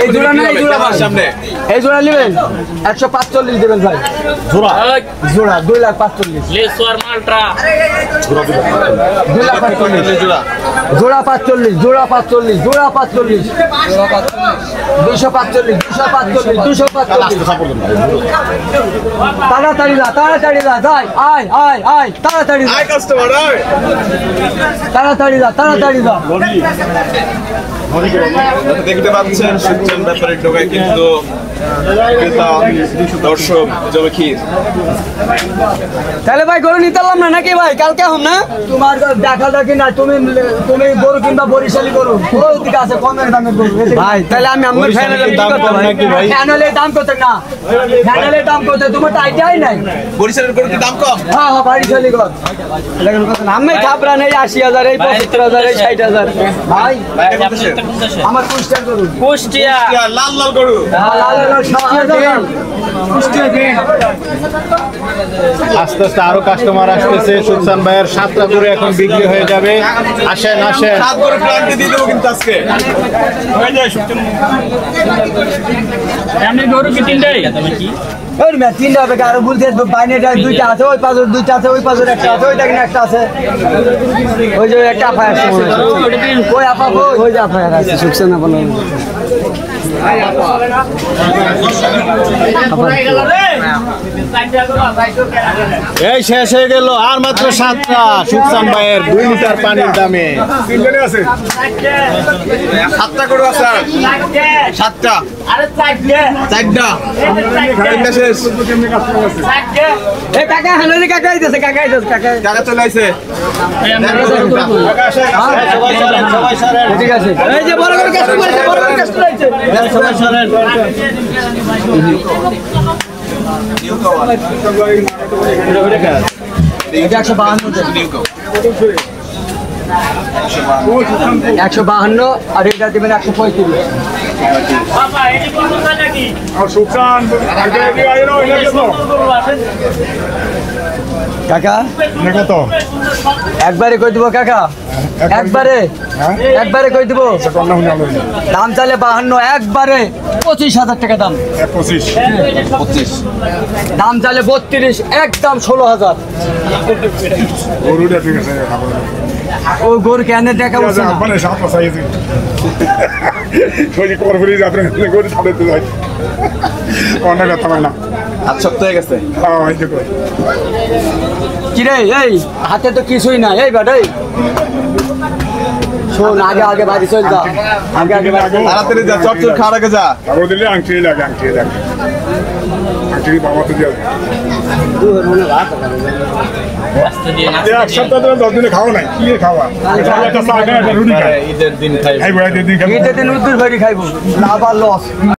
এই জোড়া না, এই জোড়া সামনে, এই জোড়া নেবেন 145 দেবেন ভাই। জোড়া জোড়া 2,45,000। লেসওয়ার মালটা জোড়া 2,45,000 জোড়া, জোড়া 45, জোড়া 45, জোড়া 45, 245, 245। তাড়াতাড়ি যা, তাড়াতাড়ি যা, যাই, আয় আয় আয়, তাড়াতাড়ি যা, কাস্টমার তাড়াতাড়ি যা, তাড়াতাড়ি যা। দেখতে পাচ্ছেন সুজন ব্যাপারে ঢোকায় কিন্তু দর্শক জমে। তাহলে ভাই গরু নিতে পারলাম না নাকি ভাই? কালকে হম না তোমার দেখা দেখি না, তুমি তুমি গরু কিংবা বরিশালি গরু ওদিকে আছে কমের দামে গরু ভাই। তাহলে আমি আমার ফাইনালের দাম কত ভাই? ফাইনালের দাম কত না, ফাইনালের দাম কত তোমার তো আইডিয়াই নাই। বরিশালের গরুর দাম কম? হ্যাঁ হ্যাঁ, বরিশালি গরু এরকম কত না। আমি খাবরা নেই 80,000, এই 75,000, এই 60,000 ভাই। আমার কুষ্টিয়ার গরু, কুষ্টিয়া লাল লাল গরু, লাল লাল কুষ্টিয়া দিন। আস্তে আস্তে আরো কাস্টমার আসতেছে। সুলতান ভাইয়ের 7টা করে এখন বিক্রি হয়ে যাবে। আসেন আসেন, 7 করে প্ল্যান্টে দিয়ে দেবো কিন্তু আজকে। এমনি গরু কি তিনটাই তুমি কি ওই মে তিনটা হবে, আর বলতে বাইনেটা দুইটা আছে, ওই পাশে দুইটা আছে, ওই পাশে একটা আছে, ওই দেখেন একটা আছে, ওই যে একটা আফা আছে, ওই আপা ওই যে আফা আছে সুখছে না বলো। এই শেষ হয়ে গেল, আর মাত্র 7টা সুলতান ভাইয়ের 2 লিটার পানির দামে। 7টা গরু আছে, 7টা, আরে 4টা শেষ। এই কাকা হানালি কাকা আইতেছে, কাকা আইতেছে, কাকা টাকা চলে আসে। সবাই সরেন, সবাই সরেন। ঠিক আছে, এই যে বড় বড় কাস্টমার আছে, বড় বড় কাস্টমার আছে, সবাই সরেন। এটা 152 আর এটা দিবেন 135। কাকা কত? একবারে কই দিব কাকা, একবারে একবারে কই দিব। দাম চাইলে 52, একবারে 25,000 টাকা দাম। 25 দাম চাইলে 32, একদম 16,000। ও গরু কেন দেখা উঠছে না? আজ সপ্তাহ হয়ে গেছে। কিরে এই হাতে তো কিছুই না, এই বাটাই শোন, আগে আগে বাড়ি চল যা, আগে আগে তাড়াতাড়ি যা, চপচপ খাওয়ার আগে যা। এক সপ্তাহ 10 দিনে খাওয়া নাই, কি খাওয়া? ঈদের দিন খাই, ঈদের দিন উদ্দুর বাড়ি খাইবো, লাভ আর লস।